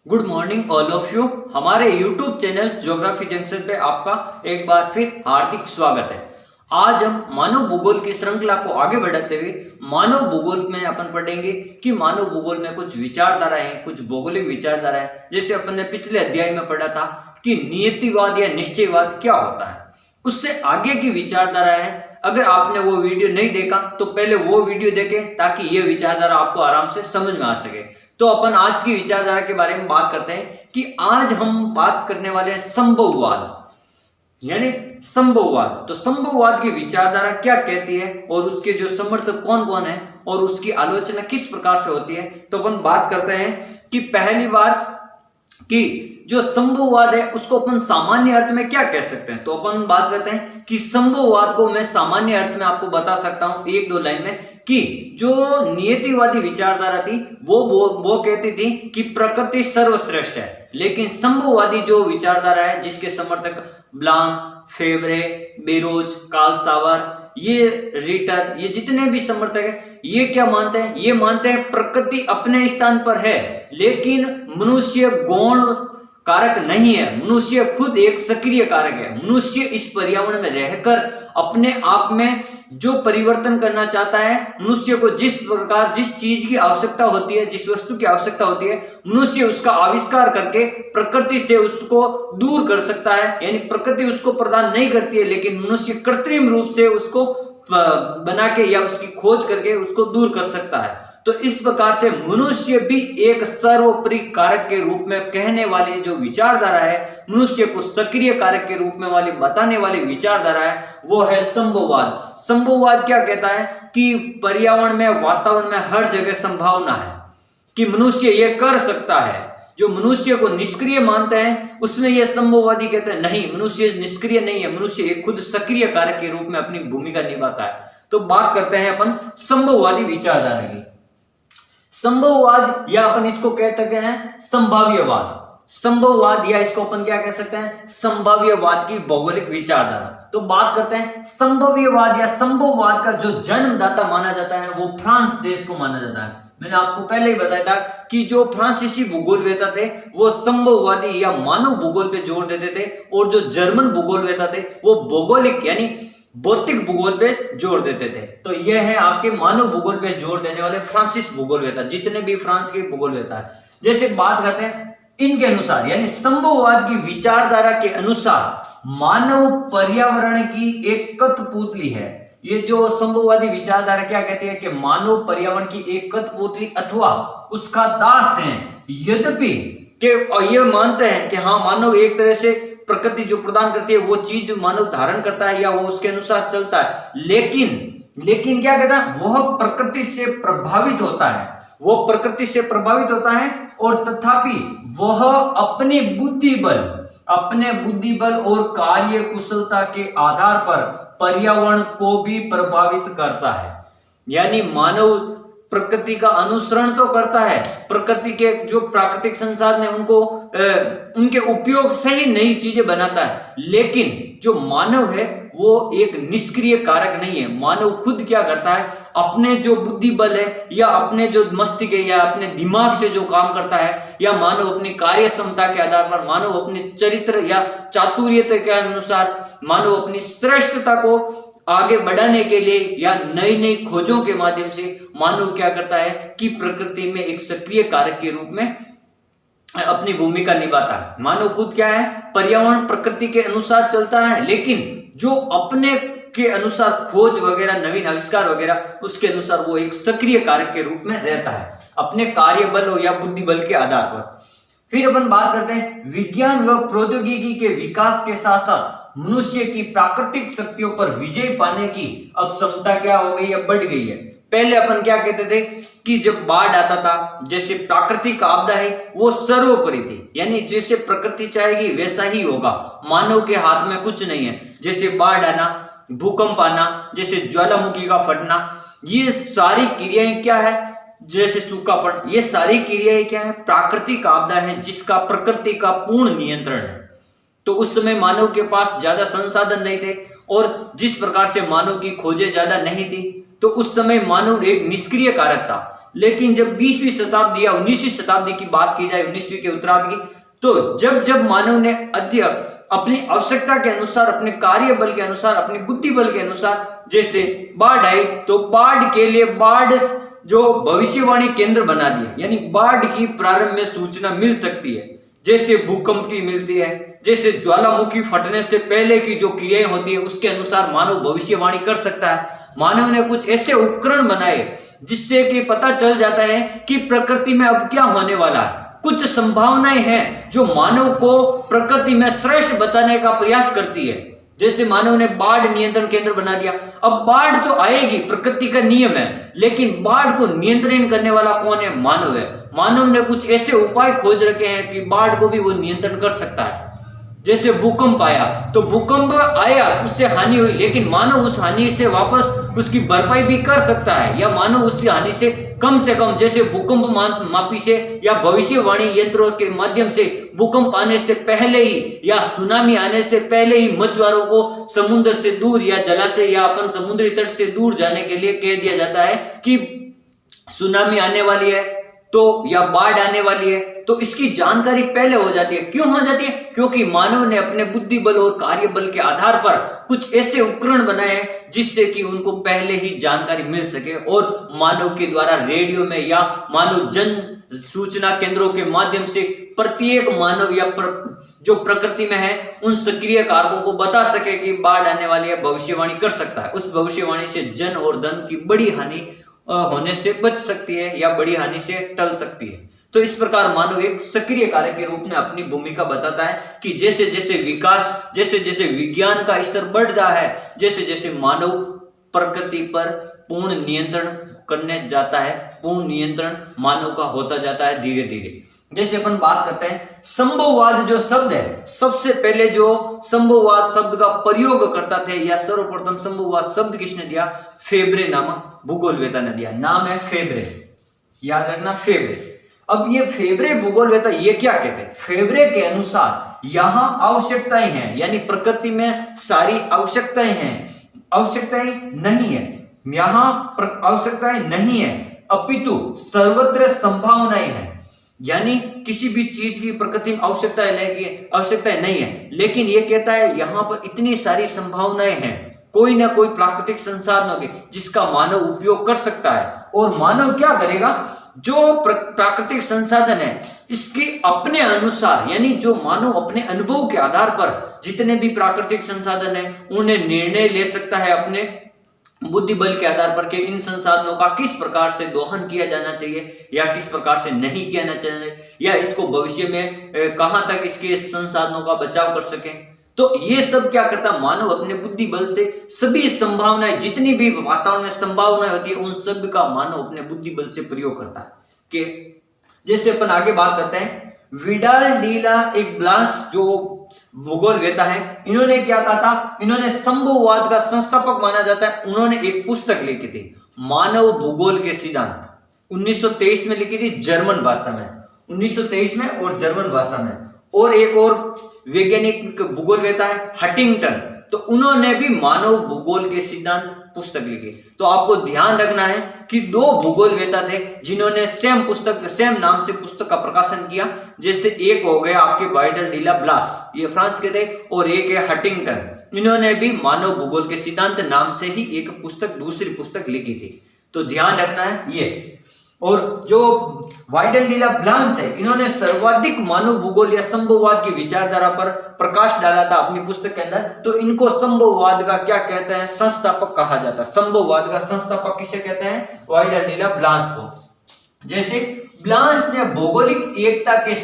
Good morning all of you. हमारे YouTube channel geography junction पे आपका एक बार फिर हार्दिक स्वागत है। आज हम मानव भूगोल की श्रृंखला को आगे बढ़ाते हुए मानव भूगोल में अपन पढ़ेंगे कि मानव भूगोल में कुछ विचारधाराएं हैं, कुछ भौगोलिक विचारधाराएं, जैसे अपन ने पिछले अध्याय में पढ़ा था कि नियतिवाद या निश्चयवाद क्या होता है। उससे आगे की विचारधारा है। अगर आपने वो वीडियो नहीं देखा तो पहले वो वीडियो देखें ताकि ये विचारधारा आपको आराम से समझ में आ सके। तो अपन आज की विचारधारा के बारे में बात करते हैं कि आज हम बात करने वाले हैं संभववाद, यानी संभववाद। तो संभववाद की विचारधारा क्या कहती है और उसके जो समर्थक कौन कौन है और उसकी आलोचना किस प्रकार से होती है। तो अपन बात करते हैं कि पहली बार कि जो संभववाद है उसको अपन सामान्य अर्थ में क्या कह सकते हैं। तो अपन बात करते हैं कि संभववाद को मैं सामान्य अर्थ में आपको बता सकता हूं एक दो लाइन में कि जो नियतिवादी विचारधारा थी वो कहती थी कि प्रकृति सर्वश्रेष्ठ है, लेकिन संभववादी जो विचारधारा है जिसके समर्थक ब्लांस, फेब्रे, बेरोज, कार्ल सावर, ये रिटर, ये जितने भी समर्थक है ये क्या मानते हैं, ये मानते हैं प्रकृति अपने स्थान पर है लेकिन मनुष्य गौण कारक नहीं है, मनुष्य खुद एक सक्रिय कारक है। मनुष्य इस पर्यावरण में रहकर अपने आप में जो परिवर्तन करना चाहता है, मनुष्य को जिस प्रकार जिस चीज की आवश्यकता होती है, जिस वस्तु की आवश्यकता होती है, मनुष्य उसका आविष्कार करके प्रकृति से उसको दूर कर सकता है। यानी प्रकृति उसको प्रदान नहीं करती है लेकिन मनुष्य कृत्रिम रूप से उसको बना के या उसकी खोज करके उसको दूर कर सकता है। तो इस प्रकार से मनुष्य भी एक सर्वोपरि कारक के रूप में कहने वाली जो विचारधारा है, मनुष्य को सक्रिय कारक के रूप में वाली बताने वाली विचारधारा है, वो है संभववाद। संभववाद क्या कहता है कि पर्यावरण में, वातावरण में हर जगह संभावना है कि मनुष्य ये कर सकता है। जो मनुष्य को निष्क्रिय मानते हैं उसमें यह संभववादी कहते हैं नहीं, मनुष्य निष्क्रिय नहीं है, मनुष्य एक खुद सक्रिय कारक के रूप में अपनी भूमिका निभाता है। तो बात करते हैं अपन संभववादी विचारधारा की। संभववाद या अपन इसको कह सकते हैं संभाव्यवाद। संभववाद या इसको अपन क्या कह सकते हैं, संभाव्यवाद की भौगोलिक विचारधारा। तो बात करते हैं संभाव्यवाद या संभववाद का जो जन्मदाता माना जाता है वो फ्रांस देश को माना जाता है। मैंने आपको पहले ही बताया था कि जो फ्रांसीसी भूगोलवेता थे वो संभववादी या मानव भूगोल पे जोर देते थे और जो जर्मन भूगोलवेता थे वो भौगोलिक यानी भौतिक भूगोल पे जोर देते थे। तो यह है आपके मानव भूगोल पे जोर देने वाले फ्रांसिस भूगोलवेता, जितने भी फ्रांस के भूगोलवेता है। जैसे बात करते हैं इनके अनुसार, यानी संभववाद की विचारधारा के अनुसार मानव पर्यावरण की एक कठपुतली है। ये जो संभववादी विचारधारा क्या कहती है कि मानव पर्यावरण की एक कठपुतली अथवा उसका दास है। यद्यपि ये मानते हैं कि हाँ, मानव एक तरह से प्रकृति जो प्रदान करती है वो चीज मानव धारण करता है या वो उसके अनुसार चलता है, लेकिन क्या कहता है, वह प्रकृति से प्रभावित होता है, वो प्रकृति से प्रभावित होता है और तथापि वह अपने बुद्धि बल और कार्य कुशलता के आधार पर पर्यावरण को भी प्रभावित करता है। यानी मानव प्रकृति का अनुसरण तो करता है, प्रकृति के जो प्राकृतिक संसाधन है उनको उनके उपयोग से ही नई चीजें बनाता है, लेकिन जो मानव है वो एक निष्क्रिय कारक नहीं है। मानव खुद क्या करता है, अपने जो बुद्धि बल है या अपने जो मस्तिष्क है या अपने दिमाग से जो काम करता है, या मानव अपनी कार्य क्षमता के आधार पर, मानव अपने चरित्र या चातुर्यता के अनुसार, मानव अपनी श्रेष्ठता को आगे बढ़ाने के लिए या नई नई खोजों के माध्यम से मानव क्या करता है कि प्रकृति में एक सक्रिय कारक के रूप में अपनी भूमिका निभाता है। मानव खुद क्या है, पर्यावरण प्रकृति के अनुसार चलता है, लेकिन जो अपने के अनुसार खोज वगैरह, नवीन आविष्कार वगैरह, उसके अनुसार वो एक सक्रिय कारक के रूप में रहता है अपने कार्य बल या बुद्धि बल के आधार पर। फिर अपन बात करते हैं विज्ञान व प्रौद्योगिकी के विकास के साथ साथ मनुष्य की प्राकृतिक शक्तियों पर विजय पाने की अब क्षमता क्या हो गई है, बढ़ गई है। पहले अपन क्या कहते थे कि जब बाढ़ आता था, जैसे प्राकृतिक आपदा है वो सर्वोपरि थी, यानी जैसे प्रकृति चाहेगी वैसा ही होगा, मानव के हाथ में कुछ नहीं है। जैसे बाढ़ आना, भूकंप आना, जैसे ज्वालामुखी का फटना, ये सारी क्रियाएं क्या है, जैसे सूखापन, ये सारी क्रियाएं क्या है, प्राकृतिक आपदा है जिसका प्रकृति का पूर्ण नियंत्रण है। तो उस समय मानव के पास ज्यादा संसाधन नहीं थे और जिस प्रकार से मानव की खोजें ज्यादा नहीं थी, तो उस समय मानव एक निष्क्रिय कारक था। लेकिन जब 20वीं शताब्दी या 19वीं शताब्दी की बात की जाए, 19वीं के उत्तरार्ध की, तो जब जब मानव ने अपनी आवश्यकता के अनुसार, अपने कार्य बल के अनुसार, अपनी बुद्धि बल के अनुसार, जैसे बाढ़ आई तो बाढ़ के लिए बाढ़ जो भविष्यवाणी केंद्र बना दिया, यानी बाढ़ की प्रारंभ में सूचना मिल सकती है, जैसे भूकंप की मिलती है, जैसे ज्वालामुखी फटने से पहले की जो क्रियाएं होती है उसके अनुसार मानव भविष्यवाणी कर सकता है। मानव ने कुछ ऐसे उपकरण बनाए जिससे कि पता चल जाता है कि प्रकृति में अब क्या होने वाला है। कुछ संभावनाएं हैं जो मानव को प्रकृति में श्रेष्ठ बताने का प्रयास करती है, जैसे मानव ने बाढ़ नियंत्रण केंद्र बना दिया। अब बाढ़ तो आएगी, प्रकृति का नियम है, लेकिन बाढ़ को नियंत्रण करने वाला कौन है? मानव है। मानव ने कुछ ऐसे उपाय खोज रखे हैं कि बाढ़ को भी वो नियंत्रण कर सकता है। जैसे भूकंप आया तो भूकंप आया, उससे हानि हुई, लेकिन मानव उस हानि से वापस उसकी भरपाई भी कर सकता है, या मानव उस हानि से कम, जैसे भूकंप मापी से या भविष्यवाणी यंत्रों के माध्यम से भूकंप आने से पहले ही या सुनामी आने से पहले ही मछुआरों को समुद्र से दूर या जलाशय या अपन समुद्री तट से दूर जाने के लिए कह दिया जाता है कि सुनामी आने वाली है तो या बाढ़ आने वाली है, तो इसकी जानकारी पहले हो जाती है। क्यों हो जाती है? क्योंकि मानव ने अपने बुद्धि बल और कार्य बल के आधार पर कुछ ऐसे उपकरण बनाए हैं जिससे कि उनको पहले ही जानकारी मिल सके, और मानव के द्वारा रेडियो में या मानव जन सूचना केंद्रों के माध्यम से प्रत्येक मानव या जो प्रकृति में है उन सक्रिय कारकों को बता सके कि बाढ़ आने वाली है, भविष्यवाणी कर सकता है। उस भविष्यवाणी से जन और धन की बड़ी हानि होने से बच सकती है या बड़ी हानि से टल सकती है। तो इस प्रकार मानव एक सक्रिय कार्य के रूप में अपनी भूमिका बताता है कि जैसे जैसे विकास, जैसे जैसे विज्ञान का स्तर बढ़ रहा है, जैसे जैसे मानव प्रकृति पर पूर्ण नियंत्रण करने जाता है, पूर्ण नियंत्रण मानव का होता जाता है धीरे धीरे। जैसे अपन बात करते हैं संभववाद जो शब्द है, सबसे पहले जो संभववाद शब्द का प्रयोग करता थे या सर्वप्रथम संभववाद शब्द किसने दिया? फेब्रे नामक भूगोलवेता ने दिया। नाम है फेब्रे, याद रखना फेब्रे। अब ये फेब्रे भूगोलवेता ये क्या कहते हैं? फेब्रे के अनुसार यहाँ आवश्यकताएं हैं, यानी प्रकृति में सारी आवश्यकताएं हैं, आवश्यकताएं नहीं है, यहाँ आवश्यकताएं नहीं है, अपितु सर्वत्र संभावनाएं हैं, यानी किसी भी चीज की प्रकृति में आवश्यकताएं नहीं है, लेकिन ये कहता है यहाँ पर इतनी सारी संभावनाएं हैं, कोई ना कोई प्राकृतिक संसाधन होंगे जिसका मानव उपयोग कर सकता है। और मानव क्या करेगा? जो प्राकृतिक संसाधन है इसके अपने अनुसार, यानी जो मानव अपने अनुभव के आधार पर जितने भी प्राकृतिक संसाधन है उन्हें निर्णय ले सकता है अपने बुद्धि बल के आधार पर कि इन संसाधनों का किस प्रकार से दोहन किया जाना चाहिए या किस प्रकार से नहीं किया जाना चाहिए, या इसको भविष्य में कहां तक इसके संसाधनों का बचाव कर सके। तो ये सब क्या करता? मानव अपने बुद्धि बल से सभी संभावनाएं, जितनी भी वातावरण में संभावनाएं होती है उन सब का मानव अपने बुद्धि बल से प्रयोग करता है। कि जैसे अपन आगे बात करते हैं, विडाल डी ला एक ब्लास जो भूगोलवेता है, इन्होंने क्या कहा था? इन्होंने संभववाद का संस्थापक माना जाता है। उन्होंने एक पुस्तक लिखी थी मानव भूगोल के सिद्धांत, 1923 में लिखी थी जर्मन भाषा में, 1923 में और जर्मन भाषा में। और एक और वैज्ञानिक भूगोलवेता है हंटिंगटन, तो उन्होंने भी मानव भूगोल के सिद्धांत पुस्तक लिखी। तो आपको ध्यान रखना है कि दो भूगोलवेता थे जिन्होंने सेम नाम से पुस्तक का प्रकाशन किया। जैसे एक हो गया आपके वाइडल डी ला ब्लास, ये फ्रांस के थे, और एक है हंटिंगटन, इन्होंने भी मानव भूगोल के सिद्धांत नाम से ही एक पुस्तक, दूसरी पुस्तक लिखी थी। तो ध्यान रखना है ये। और जो वाइडल डी ला ब्लास है, इन्होंने सर्वाधिक मानव भूगोल या संभववाद की विचारधारा पर प्रकाश डाला था अपनी पुस्तक के अंदर। तो इनको संभववाद का क्या कहते हैं? संस्थापक कहा जाता है। संभववाद का संस्थापक किसे कहते हैं? वाइडल डी ला ब्लास को। जैसे ब्लास ने भौगोलिक एकता के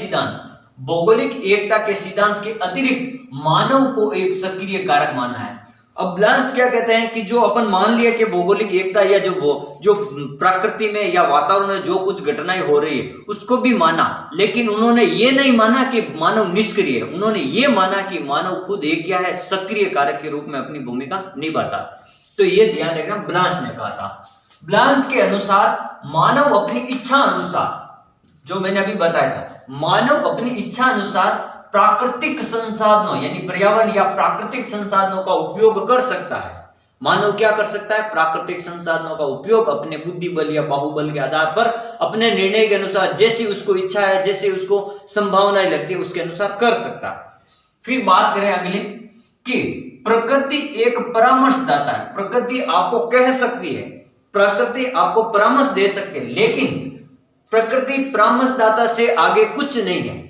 सिद्धांत के अतिरिक्त मानव को एक सक्रिय कारक माना है। अब ब्लास क्या कहते हैं कि जो अपन मान लिया कि भौगोलिक एकता या जो प्रकृति में या वातावरण में जो कुछ घटनाएं हो रही है उसको भी माना, लेकिन उन्होंने ये नहीं माना कि मानव निष्क्रिय है, उन्होंने ये माना कि मानव खुद एक क्या है? सक्रिय कारक के रूप में अपनी भूमिका निभाता। तो ये ध्यान रखना, ब्लास ने कहा था। ब्लास के अनुसार मानव अपनी इच्छा अनुसार, जो मैंने अभी बताया था, मानव अपनी इच्छा अनुसार प्राकृतिक संसाधनों यानी पर्यावरण या प्राकृतिक संसाधनों का उपयोग कर सकता है। मानव क्या कर सकता है? प्राकृतिक संसाधनों का उपयोग अपने बुद्धि बल या बाहुबल के आधार पर अपने निर्णय के अनुसार जैसी उसको इच्छा है, जैसे उसको संभावनाएं लगती है, उसके अनुसार कर सकता है। फिर बात करें अगली कि प्रकृति एक परामर्शदाता है। प्रकृति आपको कह सकती है, प्रकृति आपको परामर्श दे सकती है, लेकिन प्रकृति परामर्शदाता से आगे कुछ नहीं है।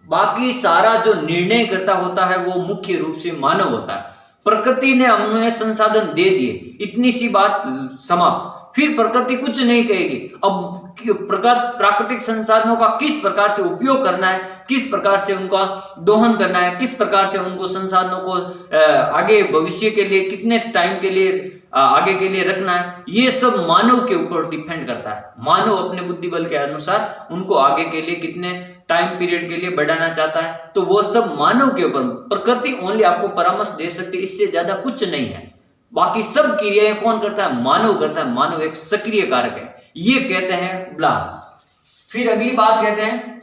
बाकी सारा जो निर्णय करता होता है वो मुख्य रूप से मानव होता है। प्रकृति ने हमें संसाधन दे दिए, इतनी सी बात, समाप्त। फिर प्रकृति कुछ नहीं कहेगी। अब प्राकृतिक संसाधनों का किस प्रकार से उपयोग करना है, किस प्रकार से उनका दोहन करना है, किस प्रकार से उनको संसाधनों को आगे भविष्य के लिए कितने टाइम के लिए आगे के लिए रखना है, ये सब मानव के ऊपर डिपेंड करता है। मानव अपने बुद्धि बल के अनुसार उनको आगे के लिए कितने टाइम पीरियड के लिए बढ़ाना चाहता है, तो वो सब मानव के ऊपर। प्रकृति ओनली आपको परामर्श दे सकती है, इससे ज्यादा कुछ नहीं है। बाकी सब क्रियाएं कौन करता है? मानव करता है। मानव एक सक्रिय कारक है, ये कहते हैं ब्लास। फिर अगली बात कहते हैं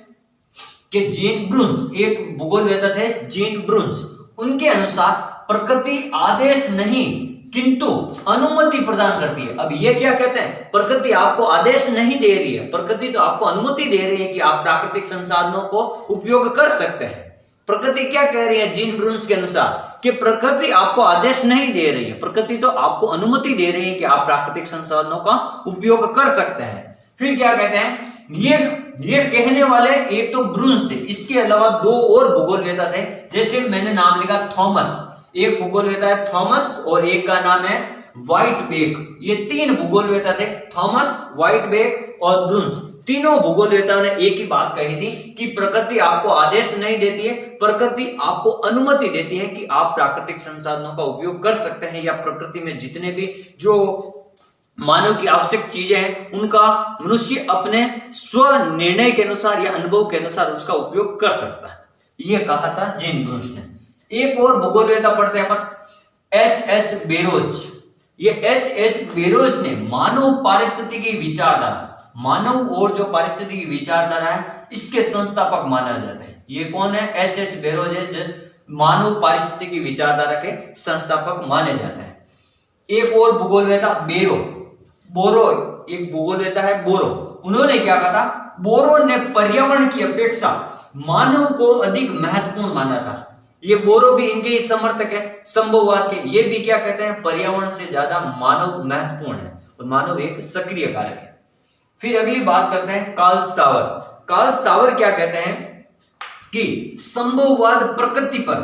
कि जीन ब्रून्स, एक भूगोलवेत्ता थे जीन ब्रून्स, उनके अनुसार प्रकृति आदेश नहीं किंतु अनुमति प्रदान करती है। अब ये क्या कहते हैं? प्रकृति आपको आदेश नहीं दे रही है, प्रकृति तो आपको अनुमति दे रही है कि आप प्राकृतिक संसाधनों को उपयोग कर सकते हैं। प्रकृति क्या कह रही है जीन ब्रून्स के अनुसार? कि प्रकृति आपको आदेश नहीं दे रही है, प्रकृति तो आपको अनुमति दे रही है कि आप प्राकृतिक संसाधनों का उपयोग कर सकते हैं। फिर क्या कहते हैं? ये कहने वाले एक तो ब्रून्स थे, इसके अलावा दो और भूगोलवेत्ता थे, जैसे मैंने नाम लिखा थॉमस, एक भूगोलवेत्ता है थॉमस और एक का नाम है व्हाइटबेक। ये तीन भूगोलवेत्ता थे, थॉमस, व्हाइटबेक और ब्रून्स। तीनों भूगोलवेत्ताओं ने एक ही बात कही थी कि प्रकृति आपको आदेश नहीं देती है, प्रकृति आपको अनुमति देती है कि आप प्राकृतिक संसाधनों का उपयोग कर सकते हैं, या प्रकृति में जितने भी जो मानव की आवश्यक चीजें हैं उनका मनुष्य अपने स्व निर्णय के अनुसार या अनुभव के अनुसार उसका उपयोग कर सकता है। यह कहा था जीन ब्रून्स ने। एक और भूगोलवेत्ता पढ़ते हैं अपन, एच बेरोज। ये एच बेरोज ने मानव पारिस्थितिकी विचारधारा, मानव और जो पारिस्थितिकी विचारधारा है, इसके संस्थापक माना जाता है। ये कौन है? एच बेरोज है, जो मानव पारिस्थितिकी विचारधारा के संस्थापक माने जाते हैं। एक और भूगोलवेत्ता बोरो, एक भूगोलवेत्ता है बोरो। उन्होंने क्या कहा था? बोरो ने पर्यावरण की अपेक्षा मानव को अधिक महत्वपूर्ण माना था। ये बोरो भी इनके ही समर्थक है संभववाद के। ये भी क्या कहते हैं? पर्यावरण से ज्यादा मानव महत्वपूर्ण है और मानव एक सक्रिय कारक है। फिर अगली बात करते हैं कार्ल सावर। कार्ल सावर क्या कहते हैं कि संभववाद प्रकृति पर,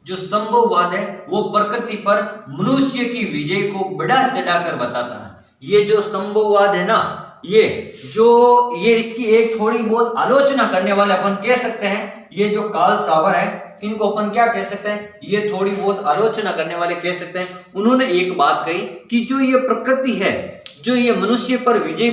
जो संभववाद है वो प्रकृति पर मनुष्य की विजय को बढ़ा चढ़ाकर बताता है। ये जो संभववाद है ना, ये इसकी एक थोड़ी बहुत आलोचना करने वाले अपन कह सकते हैं, ये जो कार्ल सावर है इनको अपन क्या कह सकते हैं? ये थोड़ी बहुत आलोचना करने वाले कह सकते हैं। उन्होंने एक बात कही कि जो ये प्रकृति है, जो ये मनुष्य पर विजय,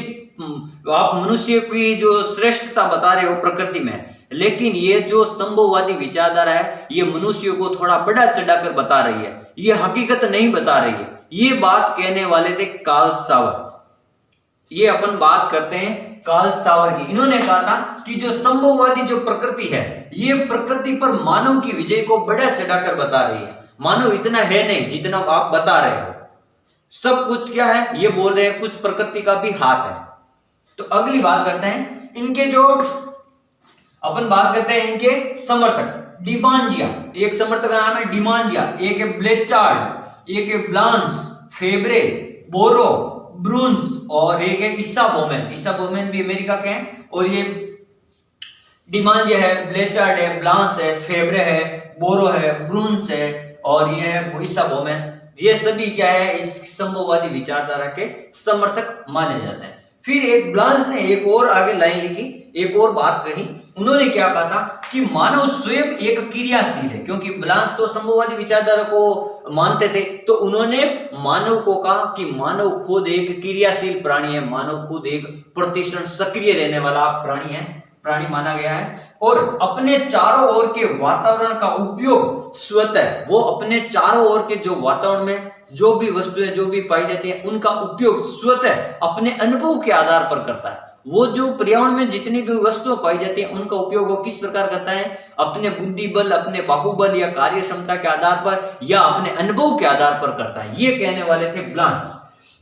आप मनुष्य की जो श्रेष्ठता बता रहे हो प्रकृति में, लेकिन ये जो संभववादी विचारधारा है ये मनुष्य को थोड़ा बढ़ा चढ़ाकर बता रही है, ये हकीकत नहीं बता रही है। ये बात कहने वाले थे कार्ल सावर। ये अपन बात करते हैं कार्ल सावर की। इन्होंने कहा था कि जो संभववादी जो प्रकृति है, ये प्रकृति पर मानव की विजय को बढ़ा चढ़ाकर बता रही है। मानव इतना है नहीं जितना आप बता रहे हो, सब कुछ क्या है ये बोल रहे हैं, कुछ प्रकृति का भी हाथ है। तो अगली बात करते हैं इनके जो अपन बात करते हैं इनके समर्थक। डिमांजिया, एक समर्थक का नाम है डिमांजिया, एक है ब्लेचार्ड, एक है ब्लांस, फेब्रे, बोरो, ब्रून्स और एक है इस्सा बोमेन। इस्सा बोमेन भी अमेरिका के हैं। और ये डिमांजिया है, ब्लेचार्ड है, ब्लांस है, फेब्रे है, बोरो है, ब्रून्स है और ये है इस्सा बोमेन। ये सभी क्या है? इस संभववादी विचारधारा के समर्थक माने जाते हैं। फिर एक ब्लांस ने एक और आगे लाइन लिखी, एक और बात कही। उन्होंने क्या कहा था कि मानव स्वयं एक क्रियाशील है, क्योंकि ब्लांस तो संभववादी विचारधारा को मानते थे, तो उन्होंने मानव को कहा कि मानव खुद एक क्रियाशील प्राणी है, मानव खुद एक प्रतिशत सक्रिय रहने वाला प्राणी माना गया है और अपने चारों ओर के वातावरण का उपयोग स्वतः, वो अपने चारों ओर के जो वातावरण में जो भी वस्तुएं जो भी पाई जाती है उनका उपयोग स्वतः अपने अनुभव के आधार पर करता है। वो जो पर्यावरण में जितनी भी वस्तुएं पाई जाती हैं उनका उपयोग वो किस प्रकार करता है, अपने बुद्धि बल, अपने बाहुबल या कार्य क्षमता के आधार पर या अपने अनुभव के आधार पर करता है। ये कहने वाले थे ब्लांस।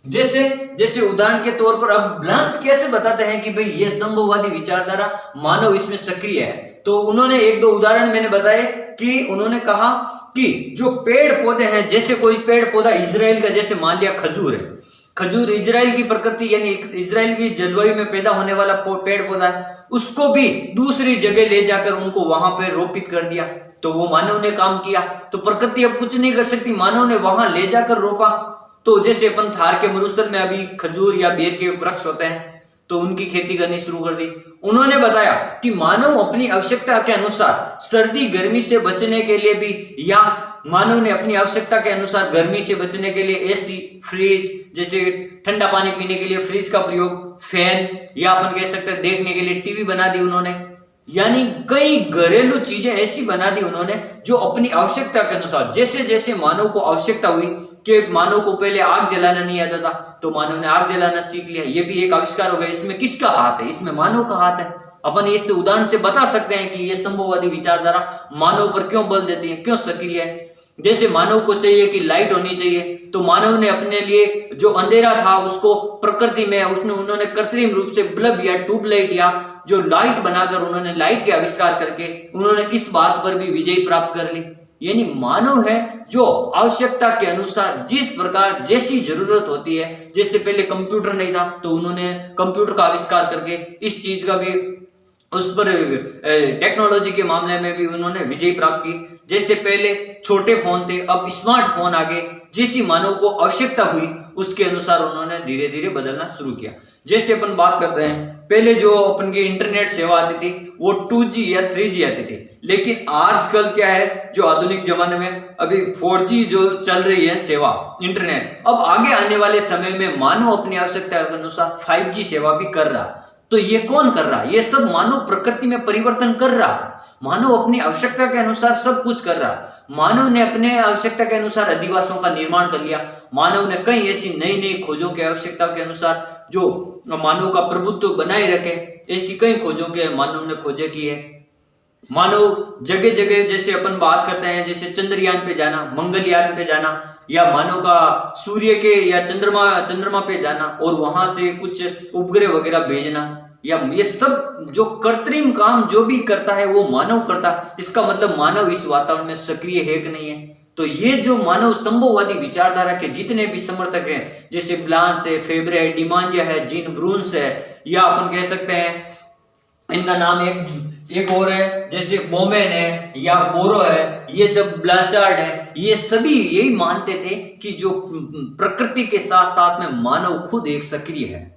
जैसे उदाहरण के तौर पर अब ब्लांस कैसे बताते हैं कि भाई ये संभववादी विचारधारा मानव इसमें सक्रिय है। तो उन्होंने एक दो उदाहरण मैंने बताए कि उन्होंने कहा कि जो पेड़ पौधे हैं, जैसे कोई पेड़ पौधा इजराइल का, जैसे मान लिया खजूर है, खजूर इजराइल की प्रकृति यानी इजराइल की जलवायु में पैदा होने वाला पेड़ पौधा है, उसको भी दूसरी जगह ले जाकर उनको वहां पर रोपित कर दिया, तो वो मानव ने काम किया। तो प्रकृति अब कुछ नहीं कर सकती, मानव ने वहां ले जाकर रोपा। तो जैसे अपन थार के मरुस्थल में अभी खजूर या बेर के वृक्ष होते हैं, तो उनकी खेती करनी शुरू कर दी। उन्होंने बताया कि मानव अपनी आवश्यकता के अनुसार सर्दी गर्मी से बचने के लिए भी, या मानव ने अपनी आवश्यकता के अनुसार गर्मी से बचने के लिए एसी, फ्रिज, जैसे ठंडा पानी पीने के लिए फ्रिज का प्रयोग, फैन, या अपन कह सकते हैं देखने के लिए टीवी बना दी उन्होंने। यानी कई घरेलू चीजें ऐसी बना दी उन्होंने जो अपनी आवश्यकता के अनुसार, जैसे जैसे मानव को आवश्यकता हुई कि मानव को पहले आग जलाना नहीं आता था, तो मानव ने आग जलाना सीख लिया। ये भी एक आविष्कार हो गया। इसमें किसका हाथ है? इसमें मानव का हाथ है। अपन इस उदाहरण से बता सकते हैं कि ये संभववादी विचारधारा मानव पर क्यों बल देती है, क्यों सक्रिय है। जैसे मानव को चाहिए कि लाइट होनी चाहिए, तो मानव ने अपने लिए जो अंधेरा था उसको प्रकृति में उन्होंने कृत्रिम रूप से बल्ब या ट्यूबलाइट या जो लाइट बनाकर उन्होंने लाइट के आविष्कार करके उन्होंने इस बात पर भी विजय प्राप्त कर ली। यानी मानव है जो आवश्यकता के अनुसार जिस प्रकार जैसी जरूरत होती है, जैसे पहले कंप्यूटर नहीं था तो उन्होंने कंप्यूटर का आविष्कार करके इस चीज का भी, उस पर टेक्नोलॉजी के मामले में भी उन्होंने विजय प्राप्त की। जैसे पहले छोटे फोन थे, अब स्मार्टफोन आ गए। जैसी मानव को आवश्यकता हुई उसके अनुसार उन्होंने धीरे धीरे बदलना शुरू किया। जैसे अपन बात करते हैं, पहले जो अपन की इंटरनेट सेवा आती थी वो 2G या 3G आती थी, लेकिन आजकल क्या है, जो आधुनिक जमाने में अभी 4G जो चल रही है सेवा इंटरनेट, अब आगे आने वाले समय में मानव अपनी आवश्यकता के अनुसार 5G सेवा भी कर रहा। तो ये कौन कर रहा है? ये सब मानव प्रकृति में परिवर्तन कर रहा है। मानव अपनी आवश्यकता के अनुसार सब कुछ कर रहा है। मानव ने अपने आवश्यकता के अनुसार अधिवासों का निर्माण कर लिया। मानव ने कई ऐसी नई नई खोजों के आवश्यकता के अनुसार जो मानव का प्रभुत्व बनाए रखे, ऐसी कई खोजों के मानव ने खोजें की है। मानव जगह जगह, जैसे अपन बात करते हैं, जैसे चंद्रयान पे जाना, मंगलयान पे जाना, या मानव का सूर्य के या चंद्रमा पे जाना और वहां से कुछ उपग्रह वगैरह भेजना, या ये सब जो कृत्रिम काम जो भी करता है वो मानव करता है। इसका मतलब मानव इस वातावरण में सक्रिय है कि नहीं है। तो ये जो मानव संभववादी विचारधारा के जितने भी समर्थक हैं, जैसे ब्लांस है, फेब्रे है, डिमांजिया है, जीन ब्रून्स है, या अपन कह सकते हैं इनका नाम एक और है, जैसे बोमेन है या बोरो है, ये जब ब्लाचार्ड है, ये सभी यही मानते थे कि जो प्रकृति के साथ साथ में मानव खुद एक सक्रिय है।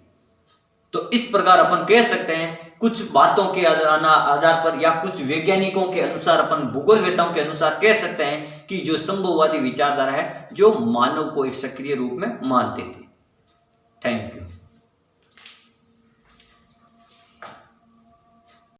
तो इस प्रकार अपन कह सकते हैं कुछ बातों के आधार पर या कुछ वैज्ञानिकों के अनुसार, अपन भूगोलवेताओं के अनुसार कह सकते हैं कि जो संभववादी विचारधारा है जो मानव को एक सक्रिय रूप में मानते थे। Thank you.